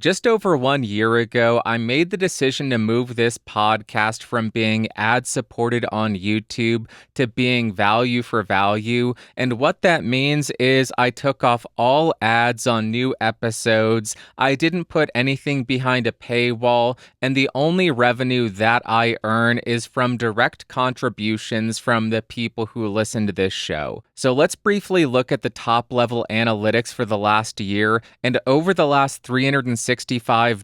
Just over 1 year ago, I made the decision to move this podcast from being ad supported on YouTube to being value for value. And what that means is I took off all ads on new episodes. I didn't put anything behind a paywall. And the only revenue that I earn is from direct contributions from the people who listen to this show. So let's briefly look at the top level analytics for the last year. And over the last 365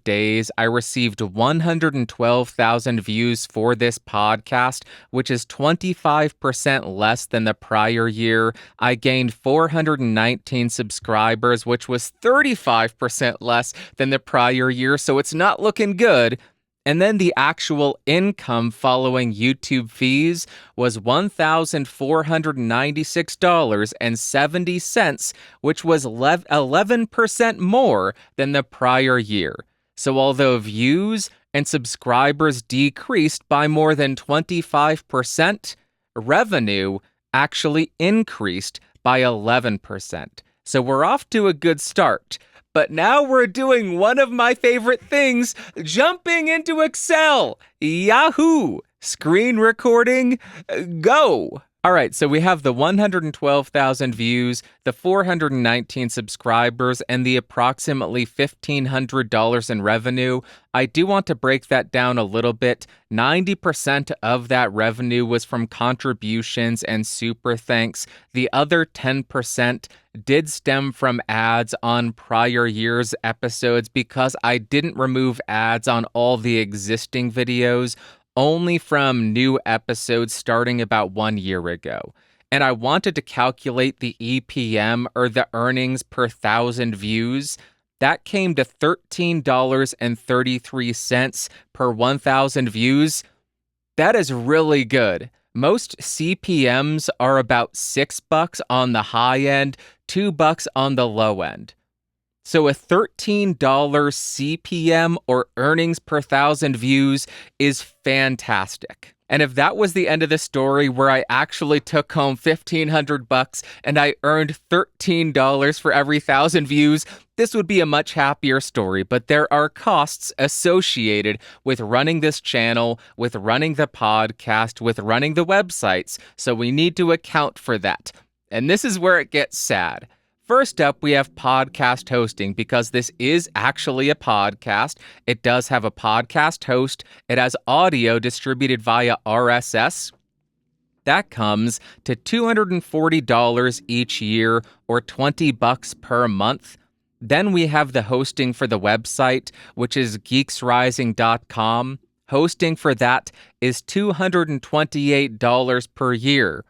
days, I received 112,000 views for this podcast, which is 25% less than the prior year. I gained 419 subscribers, which was 35% less than the prior year, so it's not looking good. And then the actual income following YouTube fees was $1,496.70, which was 11% more than the prior year. So although views and subscribers decreased by more than 25%, revenue actually increased by 11%. So we're off to a good start. But now we're doing one of my favorite things, jumping into Excel. Yahoo! Screen recording, go! All right, so we have the 112,000 views, the 419 subscribers, and the approximately $1,500 in revenue. I do want to break that down a little bit. 90% of that revenue was from contributions and super thanks. The other 10% did stem from ads on prior year's episodes because I didn't remove ads on all the existing videos, only from new episodes starting about 1 year ago. And I wanted to calculate the EPM, or the earnings per 1,000 views. That came to $13.33 per 1,000 views. That is really good. Most CPMs are about $6 on the high end, $2 on the low end. So a $13 CPM, or earnings per 1,000 views, is fantastic. And if that was the end of the story where I actually took home $1,500 and I earned $13 for every 1,000 views, this would be a much happier story. But there are costs associated with running this channel, with running the podcast, with running the websites. So we need to account for that. And this is where it gets sad. First up, we have podcast hosting, because this is actually a podcast. It does have a podcast host. It has audio distributed via RSS. That comes to $240 each year, or $20 per month. Then we have the hosting for the website, which is geeksrising.com. Hosting for that is $228 per year.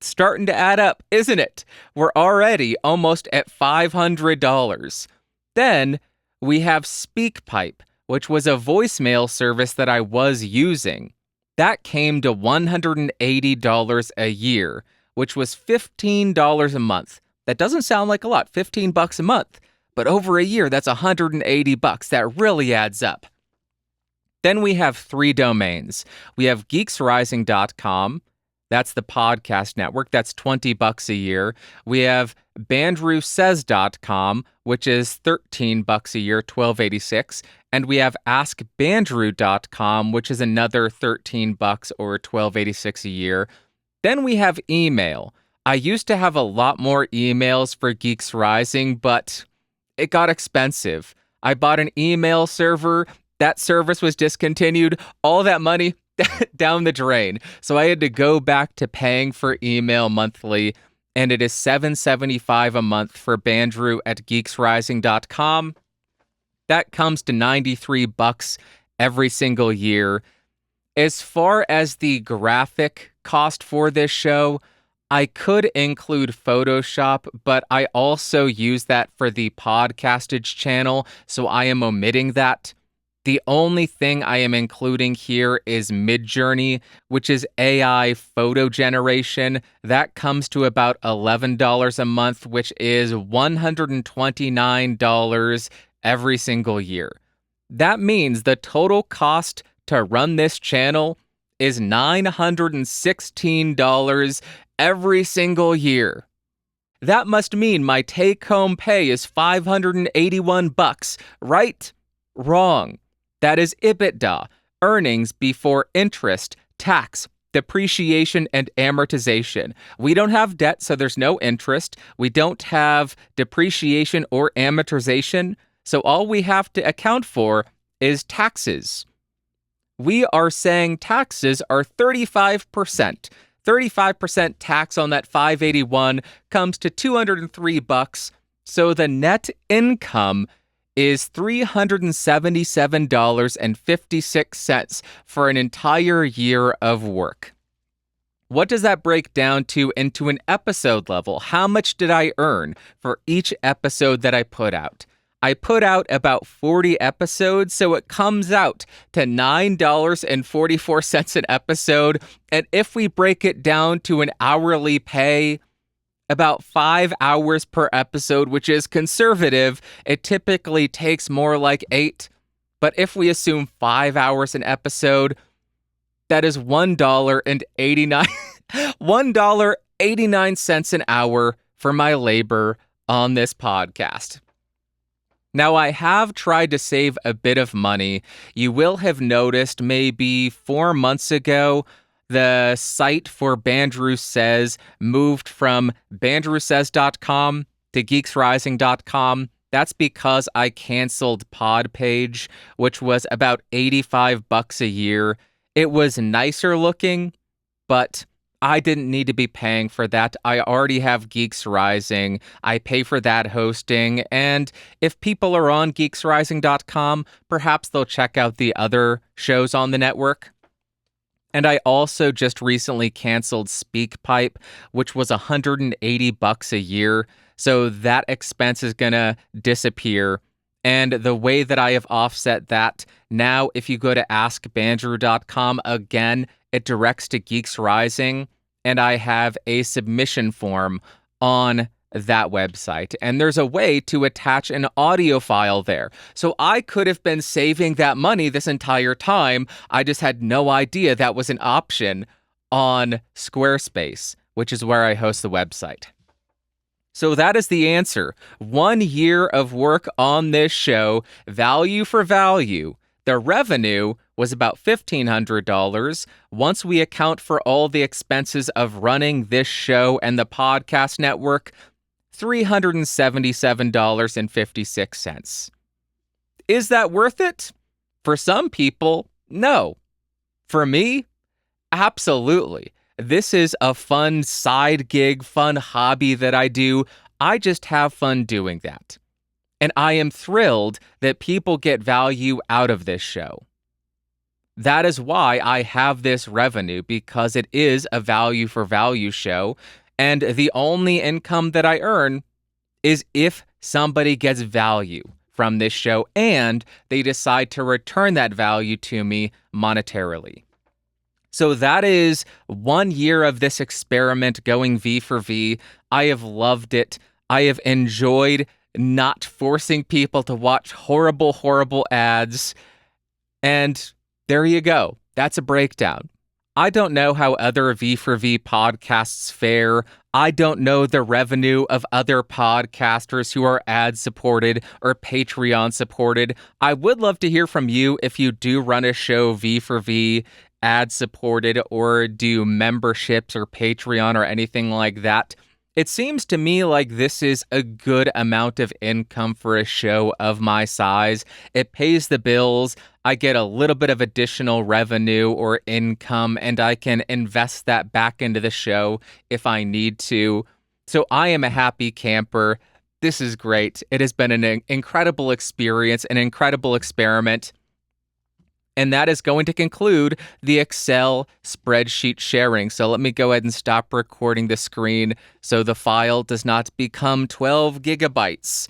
Starting to add up, isn't it? We're already almost at $500. Then we have SpeakPipe, which was a voicemail service that I was using. That came to $180 a year, which was $15 a month. That doesn't sound like a lot, $15 a month, but over a year, that's $180. That really adds up. Then we have 3 domains. We have geeksrising.com. That's the podcast network. That's $20 a year. We have bandrewsays.com, which is $13 a year, $12.86. And we have askbandrew.com, which is another $13 or $12.86 a year. Then we have email. I used to have a lot more emails for Geeks Rising, but it got expensive. I bought an email server. That service was discontinued. All that money down the drain. So I had to go back to paying for email monthly, and it is $7.75 a month for Bandrew at geeksrising.com. That comes to $93 every single year. As far as the graphic cost for this show, I could include Photoshop, but I also use that for the Podcastage channel, so I am omitting that. The only thing I am including here is Midjourney, which is AI photo generation. That comes to about $11 a month, which is $129 every single year. That means the total cost to run this channel is $916 every single year. That must mean my take-home pay is $581, right? Wrong. That is EBITDA, earnings before interest, tax, depreciation, and amortization. We don't have debt, so there's no interest. We don't have depreciation or amortization, so all we have to account for is taxes. We are saying taxes are 35%. 35% tax on that 581 comes to $203, so the net income is $377.56 for an entire year of work. What does that break down to into an episode level? How much did I earn for each episode that I put out? I put out about 40 episodes, so it comes out to $9.44 an episode. And if we break it down to an hourly pay, about 5 hours per episode, which is conservative. It typically takes more like 8. But if we assume 5 hours an episode, that is $1.89 an hour for my labor on this podcast. Now, I have tried to save a bit of money. You will have noticed maybe 4 months ago, the site for Bandrew Says moved from bandrewsays.com to geeksrising.com. That's because I canceled Podpage, which was about $85 a year. It was nicer looking, but I didn't need to be paying for that. I already have Geeks Rising. I pay for that hosting. And if people are on geeksrising.com, perhaps they'll check out the other shows on the network. And I also just recently canceled SpeakPipe, which was $180 a year. So that expense is going to disappear. And the way that I have offset that, now if you go to askbandrew.com again, it directs to Geeks Rising. And I have a submission form on that website. And there's a way to attach an audio file there. So I could have been saving that money this entire time. I just had no idea that was an option on Squarespace, which is where I host the website. So that is the answer. 1 year of work on this show, value for value. The revenue was about $1,500. Once we account for all the expenses of running this show and the podcast network, $377.56. Is that worth it? For some people, no. For me, absolutely. This is a fun side gig, fun hobby that I do. I just have fun doing that. And I am thrilled that people get value out of this show. That is why I have this revenue, because it is a value for value show. And the only income that I earn is if somebody gets value from this show and they decide to return that value to me monetarily. So that is 1 year of this experiment going V for V. I have loved it. I have enjoyed not forcing people to watch horrible, horrible ads. And there you go. That's a breakdown. I don't know how other V for V podcasts fare. I don't know the revenue of other podcasters who are ad-supported or Patreon-supported. I would love to hear from you if you do run a show V for V, ad-supported, or do memberships or Patreon or anything like that. It seems to me like this is a good amount of income for a show of my size. It pays the bills. I get a little bit of additional revenue or income, and I can invest that back into the show if I need to. So I am a happy camper. This is great. It has been an incredible experience, an incredible experiment. And that is going to conclude the Excel spreadsheet sharing. So let me go ahead and stop recording the screen so the file does not become 12 gigabytes.